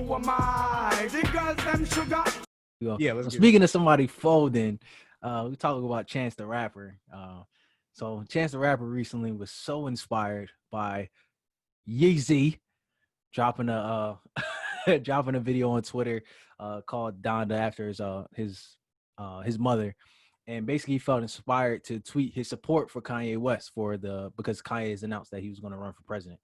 Who am I? The girls them sugar. Yeah, let's Speaking of somebody folding, we talking about Chance the Rapper. So Chance the Rapper recently was so inspired by Yeezy dropping a dropping a video on Twitter called Donda after his mother, and basically he felt inspired to tweet his support for Kanye West because Kanye has announced that he was going to run for president.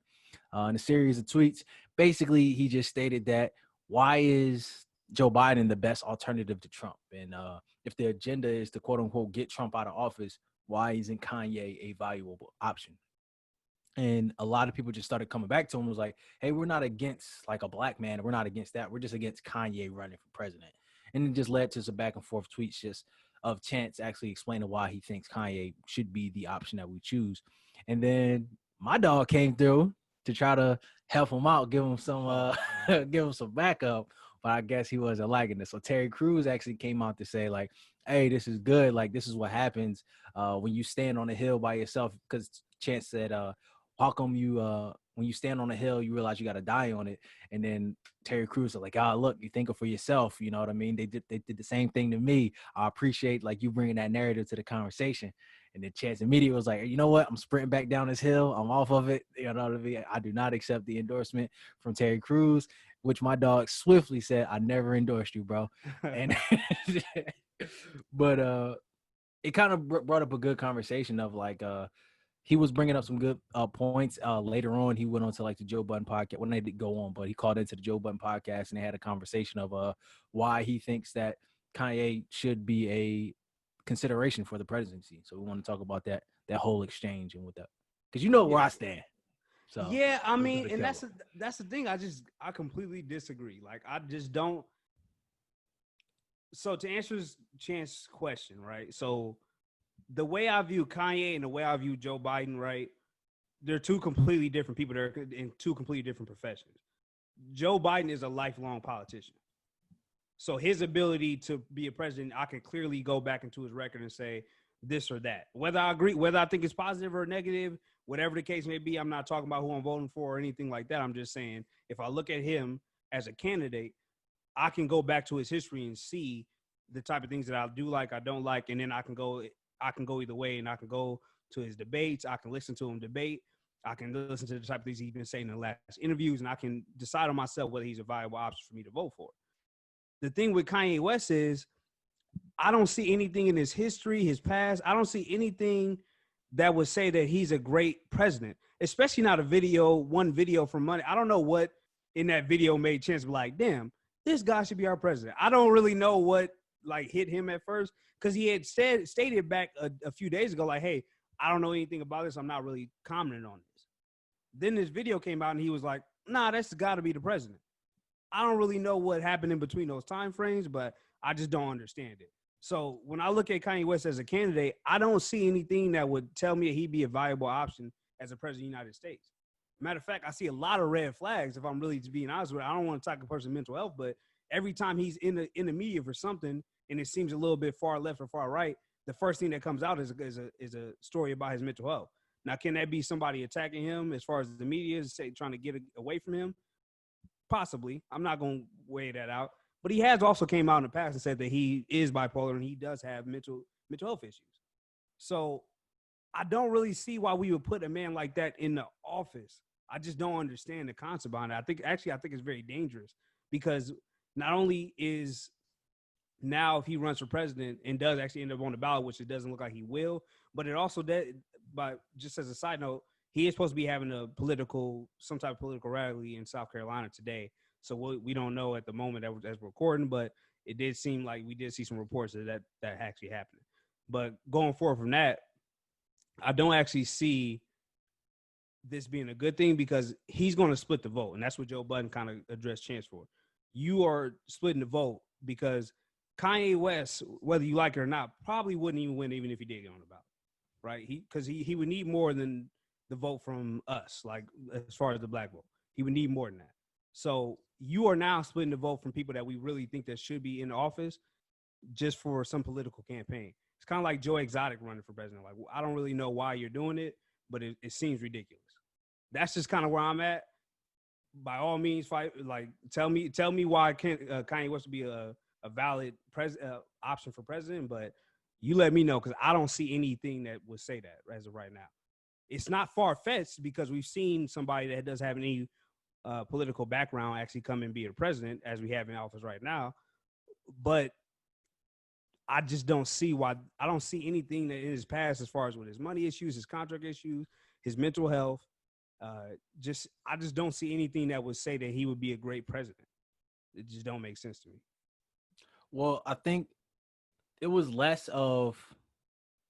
In a series of tweets, basically he just stated that why is Joe Biden the best alternative to Trump, and if the agenda is to quote unquote get Trump out of office, why isn't Kanye a valuable option? And a lot of people just started coming back to him, was like, hey, we're not against like a black man, we're not against that, we're just against Kanye running for president. And it just led to some back and forth tweets just of Chance actually explaining why he thinks Kanye should be the option that we choose. And then my dog came through to try to help him out, give him some give him some backup, but I guess he wasn't liking it. So Terry Crews actually came out to say like, hey, this is good, like this is what happens when you stand on a hill by yourself, because Chance said how come you when you stand on a hill you realize you got to die on it? And then Terry Crews was like, look, you think it for yourself, you know what I mean? They did the same thing to me. I appreciate like you bringing that narrative to the conversation. And then Chance immediately was like, you know what, I'm sprinting back down this hill, I'm off of it, you know what I mean? I do not accept the endorsement from Terry Crews, which my dog swiftly said, I never endorsed you, bro. And but it kind of brought up a good conversation of like he was bringing up some good points. Later on, he went on to like the Joe Budden podcast. Well, they didn't go on, but he called into the Joe Budden podcast and they had a conversation of why he thinks that Kanye should be a consideration for the presidency. So we want to talk about that whole exchange and with that, because you know where I stand. So yeah, I mean, and that's the thing. I completely disagree. Like, I just don't. So to answer Chance's question, right? So the way I view Kanye and the way I view Joe Biden, right? They're two completely different people. They're in two completely different professions. Joe Biden is a lifelong politician. So his ability to be a president, I can clearly go back into his record and say this or that. Whether I agree, whether I think it's positive or negative, whatever the case may be, I'm not talking about who I'm voting for or anything like that. I'm just saying if I look at him as a candidate, I can go back to his history and see the type of things that I do like, I don't like, and then I can go either way, and I can go to his debates. I can listen to him debate. I can listen to the type of things he's been saying in the last interviews, and I can decide on myself whether he's a viable option for me to vote for. The thing with Kanye West is I don't see anything in his history, his past. I don't see anything that would say that he's a great president, especially not one video from Monday. I don't know what in that video made Chance be like, damn, this guy should be our president. I don't really know what like hit him at first, because he had stated back a few days ago, like, hey, I don't know anything about this. I'm not really commenting on this. Then this video came out and he was like, nah, that's got to be the president. I don't really know what happened in between those time frames, but I just don't understand it. So when I look at Kanye West as a candidate, I don't see anything that would tell me he'd be a viable option as a president of the United States. Matter of fact, I see a lot of red flags, if I'm really to being honest with you. I don't want to talk a person's mental health, but every time he's in the media for something and it seems a little bit far left or far right, the first thing that comes out is a story about his mental health. Now, can that be somebody attacking him as far as the media is trying to get away from him? Possibly. I'm not going to weigh that out. But he has also came out in the past and said that he is bipolar and he does have mental health issues. So I don't really see why we would put a man like that in the office. I just don't understand the concept behind it. I think it's very dangerous, because not only is now if he runs for president and does actually end up on the ballot, which it doesn't look like he will, but it also but just as a side note, he is supposed to be having some type of political rally in South Carolina today. So we don't know at the moment as we're recording, but it did seem like we did see some reports that actually happened. But going forward from that, I don't actually see this being a good thing, because he's going to split the vote. And that's what Joe Budden kind of addressed Chance for. You are splitting the vote because Kanye West, whether you like it or not, probably wouldn't even win even if he did get on the ballot, right? Because he would need more than the vote from us, like as far as the black vote. He would need more than that. So you are now splitting the vote from people that we really think that should be in office just for some political campaign. It's kind of like Joe Exotic running for president. Like, I don't really know why you're doing it, but it seems ridiculous. That's just kind of where I'm at. by all means, fight. Like, tell me why Kanye wants to be a valid option for president. But you let me know, because I don't see anything that would say that as of right now. It's not far fetched because we've seen somebody that doesn't have any political background actually come and be a president, as we have in office right now. But I just don't see why. I don't see anything that in his past, as far as with his money issues, his contract issues, his mental health. I just don't see anything that would say that he would be a great president. It just don't make sense to me. Well, I think it was less of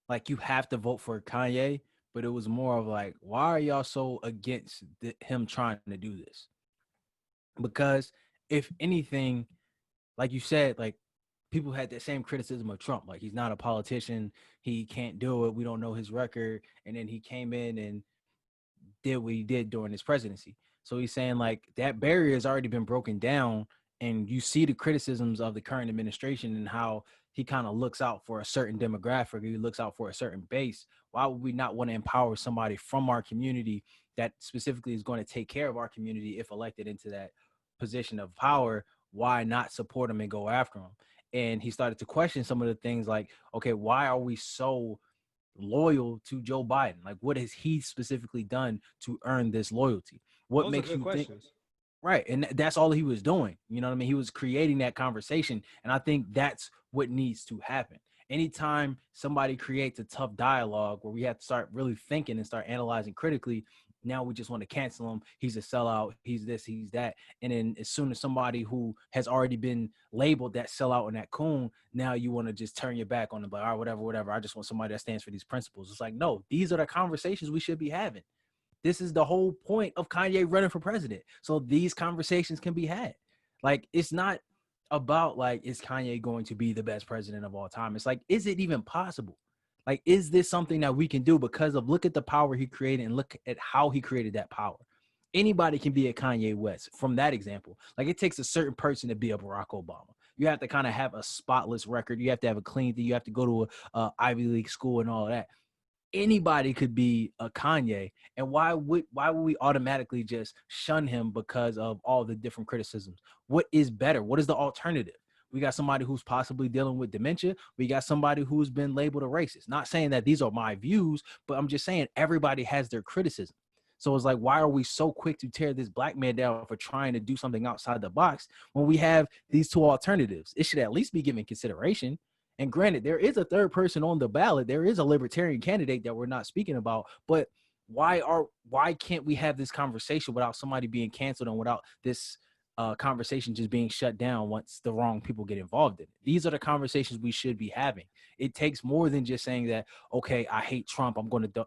like you have to vote for Kanye, but it was more of like, why are y'all so against him trying to do this? Because if anything, like you said, like people had that same criticism of Trump. Like, he's not a politician. He can't do it. We don't know his record. And then he came in and did what he did during his presidency. So he's saying like that barrier has already been broken down. And you see the criticisms of the current administration and how he kind of looks out for a certain demographic. He looks out for a certain base. Why would we not want to empower somebody from our community that specifically is going to take care of our community if elected into that position of power? Why not support him and go after him? And he started to question some of the things like, okay, why are we so loyal to Joe Biden? Like, what has he specifically done to earn this loyalty? What Those are makes good you questions. think? Right. And that's all he was doing. You know what I mean? He was creating that conversation. And I think that's what needs to happen. Anytime somebody creates a tough dialogue where we have to start really thinking and start analyzing critically, now we just want to cancel him. He's a sellout. He's this, he's that. And then as soon as somebody who has already been labeled that sellout and that coon, now you want to just turn your back on them. Like, all right, whatever. I just want somebody that stands for these principles. It's like, no, these are the conversations we should be having. This is the whole point of Kanye running for president. So these conversations can be had. Like, it's not about like, is Kanye going to be the best president of all time? It's like, is it even possible? Like, is this something that we can do because of look at the power he created and look at how he created that power? Anybody can be a Kanye West from that example. Like, it takes a certain person to be a Barack Obama. You have to kind of have a spotless record. You have to have a clean thing. You have to go to a Ivy League school and all of that. Anybody could be a Kanye, and why would we automatically just shun him because of all the different criticisms? What is better? What is the alternative? We got somebody who's possibly dealing with dementia. We got somebody who's been labeled a racist. Not saying that these are my views, but I'm just saying everybody has their criticism. So it's like, why are we so quick to tear this black man down for trying to do something outside the box when we have these two alternatives? It should at least be given consideration. And granted, there is a third person on the ballot. There is a libertarian candidate that we're not speaking about. But why can't we have this conversation without somebody being canceled and without this conversation just being shut down once the wrong people get involved in it? These are the conversations we should be having. It takes more than just saying that, okay, I hate Trump, I'm going to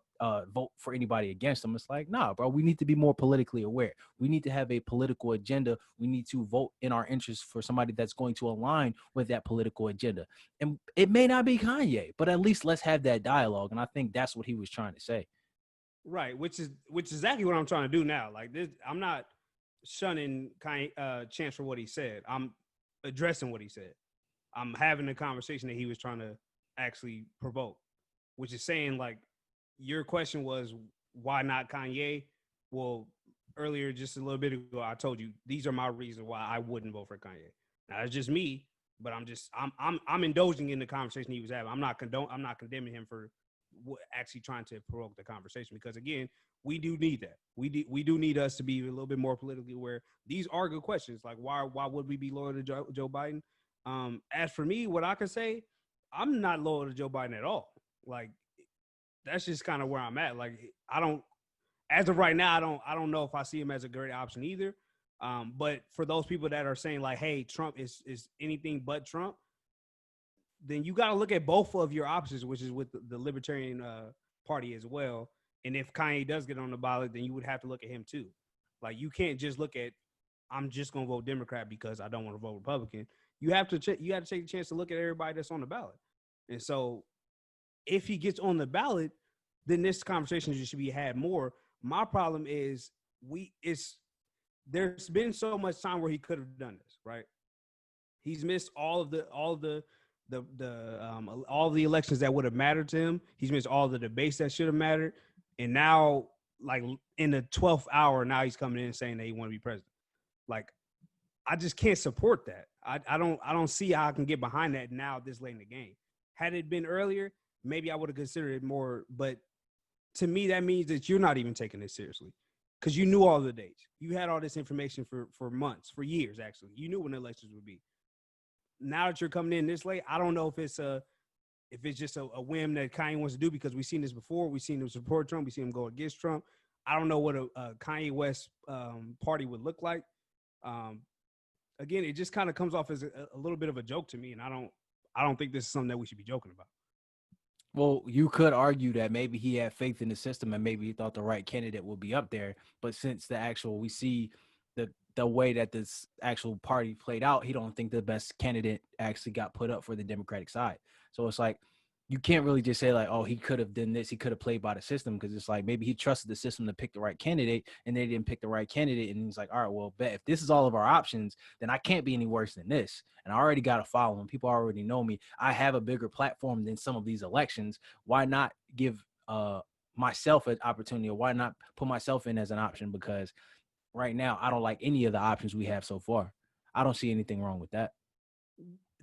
vote for anybody against him. It's like, nah, bro, we need to be more politically aware. We need to have a political agenda. We need to vote in our interest for somebody that's going to align with that political agenda. And it may not be Kanye, but at least let's have that dialogue. And I think that's what he was trying to say. Right, which is exactly what I'm trying to do now. Like this, I'm not shunning Chance for what he said. I'm addressing what he said. I'm having a conversation that he was trying to actually provoke, which is saying like your question was why not Kanye? Well, earlier just a little bit ago, I told you these are my reasons why I wouldn't vote for Kanye. Now it's just me, but I'm indulging in the conversation he was having. I'm not condemning him for actually trying to provoke the conversation, because again, we do need that. We do need us to be a little bit more politically aware. These are good questions. Like why would we be loyal to Joe Biden? As for me, what I can say, I'm not loyal to Joe Biden at all. Like that's just kind of where I'm at. Like I don't, as of right now, I don't know if I see him as a great option either. But for those people that are saying like, hey, Trump is anything but Trump, then you got to look at both of your options, which is with the Libertarian Party as well. And if Kanye does get on the ballot, then you would have to look at him too. Like you can't just look at, I'm just gonna vote Democrat because I don't want to vote Republican. You have to take a chance to look at everybody that's on the ballot. And so, if he gets on the ballot, then this conversation should be had more. My problem is there's been so much time where he could have done this, right? He's missed all of the elections that would have mattered to him. He's missed all the debates that should have mattered. And now, like in the 12th hour, now he's coming in saying that he want to be president. Like, I just can't support that. I don't see how I can get behind that now this late in the game. Had it been earlier, maybe I would have considered it more. But to me, that means that you're not even taking this seriously because you knew all the dates. You had all this information for months, for years, actually. You knew when the elections would be. Now that you're coming in this late, I don't know if it's just a whim that Kanye wants to do because we've seen this before. We've seen him support Trump. We've seen him go against Trump. I don't know what a Kanye West party would look like. Again, it just kind of comes off as a little bit of a joke to me, and I don't think this is something that we should be joking about. Well, you could argue that maybe he had faith in the system and maybe he thought the right candidate would be up there. But since we see the way that this actual party played out, he don't think the best candidate actually got put up for the Democratic side. So it's like, you can't really just say like, oh, he could have done this. He could have played by the system because it's like maybe he trusted the system to pick the right candidate and they didn't pick the right candidate. And he's like, all right, well, bet if this is all of our options, then I can't be any worse than this. And I already got a following. People already know me. I have a bigger platform than some of these elections. Why not give myself an opportunity, or why not put myself in as an option? Because right now, I don't like any of the options we have so far. I don't see anything wrong with that.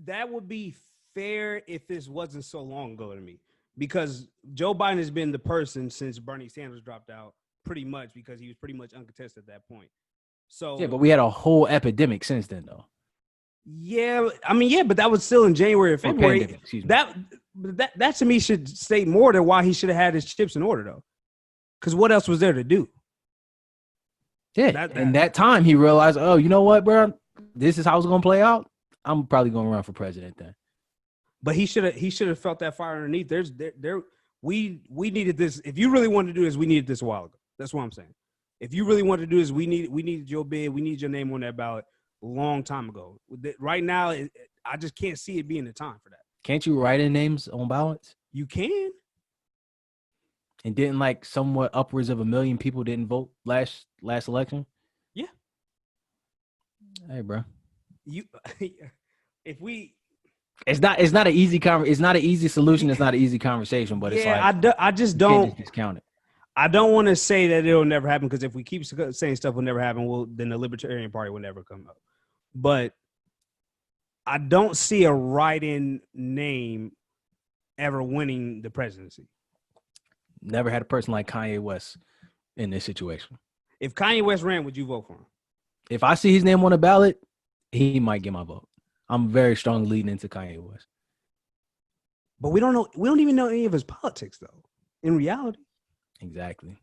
That would be fair if this wasn't so long ago to me, because Joe Biden has been the person since Bernie Sanders dropped out, pretty much, because he was pretty much uncontested at that point. So yeah, but we had a whole epidemic since then, though. Yeah, I mean, yeah, but that was still in January or February. Pandemic, excuse me. That to me should state more than why he should have had his chips in order, though. Because what else was there to do? Yeah, and that time he realized, oh, you know what, bro? This is how it's gonna play out. I'm probably gonna run for president then. But he should have felt that fire underneath. We needed this. If you really wanted to do this, we needed this a while ago. That's what I'm saying. If you really wanted to do this, we needed your bid. We need your name on that ballot a long time ago. Right now, I just can't see it being the time for that. Can't you write in names on ballots? You can. And didn't like somewhat upwards of 1 million people didn't vote last election? Yeah. Hey, bro. It's not an easy it's not an easy solution. It's not an easy conversation, but yeah, it's like I just don't just discount it. I don't want to say that it'll never happen, because if we keep saying stuff will never happen, then the Libertarian Party will never come up. But I don't see a write-in name ever winning the presidency. Never had a person like Kanye West in this situation. If Kanye West ran, would you vote for him? If I see his name on the ballot, he might get my vote. I'm very strongly leaning into Kanye West. But we don't know. We don't even know any of his politics, though. In reality, exactly.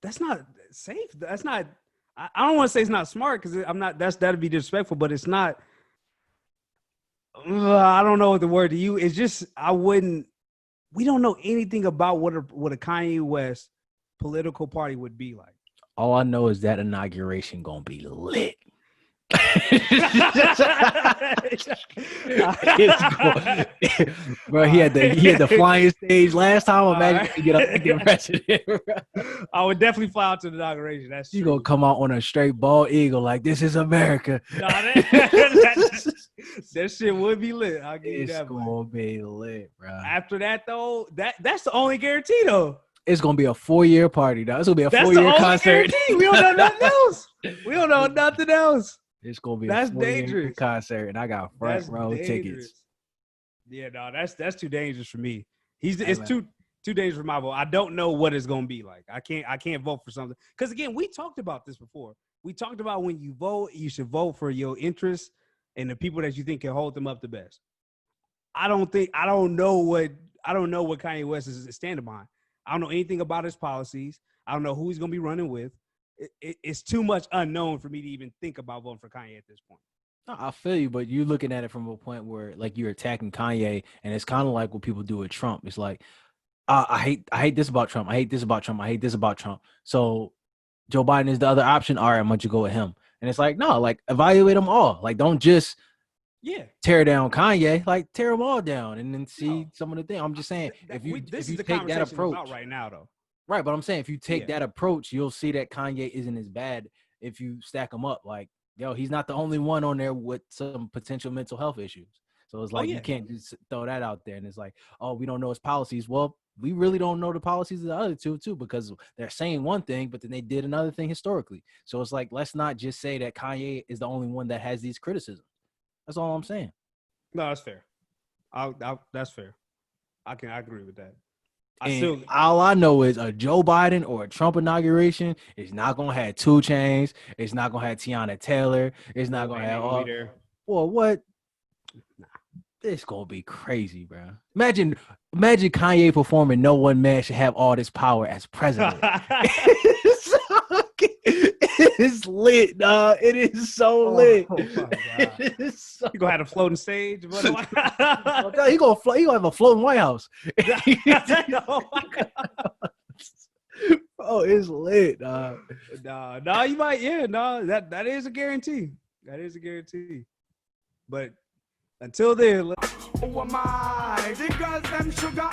That's not safe. That's not. I don't want to say it's not smart, because I'm not. That'd be disrespectful. But it's not. I don't know what the word to use. It's just I wouldn't. We don't know anything about what a Kanye West political party would be like. All I know is that inauguration gonna be lit. Bro, he had the flying stage last time. Imagine to get up and get president. I would definitely fly out to the inauguration. That's true. You gonna come out on a straight bald eagle like this is America. Nah, that shit would be lit. I'll give you that. It's gonna be lit, bro. After that, though, that's the only guarantee, though. It's gonna be a 4-year party, though. It's gonna be a 4-year concert. We don't know nothing else. We don't know nothing else. It's gonna be that's a dangerous concert, and I got front row tickets. Yeah, no, that's too dangerous for me. It's too dangerous for my vote. I don't know what it's gonna be like. I can't vote for something, because again, we talked about this before. We talked about when you vote, you should vote for your interests and the people that you think can hold them up the best. I don't know what Kanye West is standing behind. I don't know anything about his policies. I don't know who he's gonna be running with. It's too much unknown for me to even think about voting for Kanye at this point. I feel you, but you're looking at it from a point where like you're attacking Kanye, and it's kind of like what people do with Trump. It's like, I hate this about Trump. I hate this about Trump. I hate this about Trump. So Joe Biden is the other option. All right, I'm going to go with him. And it's like, no, like evaluate them all. Like, don't just tear down Kanye. Like, tear them all down and then see some of the things. I'm just saying, if you take that approach right now, though. Right, but I'm saying if you take that approach, you'll see that Kanye isn't as bad if you stack them up. Like, yo, he's not the only one on there with some potential mental health issues. So it's Oh, like yeah. you can't just throw that out there. And it's like, oh, we don't know his policies. Well, we really don't know the policies of the other two too, because they're saying one thing, but then they did another thing historically. So it's like, let's not just say that Kanye is the only one that has these criticisms. That's all I'm saying. No, that's fair. That's fair. I agree with that. And all I know is a Joe Biden or a Trump inauguration is not gonna have 2 Chainz. It's not gonna have Tiana Taylor. It's not gonna have all. there. Well, what? It's gonna be crazy, bro. Imagine Kanye performing "No One Man Should Have All This Power" as president. It's lit, dog. It is so lit. Oh my God. It is so... You gonna have a floating stage? But he gonna have a floating White House. Oh my God. Oh, it's lit, dog. No, you might. Yeah, no, that is a guarantee. That is a guarantee. But until then, Who am I? The girls them sugar.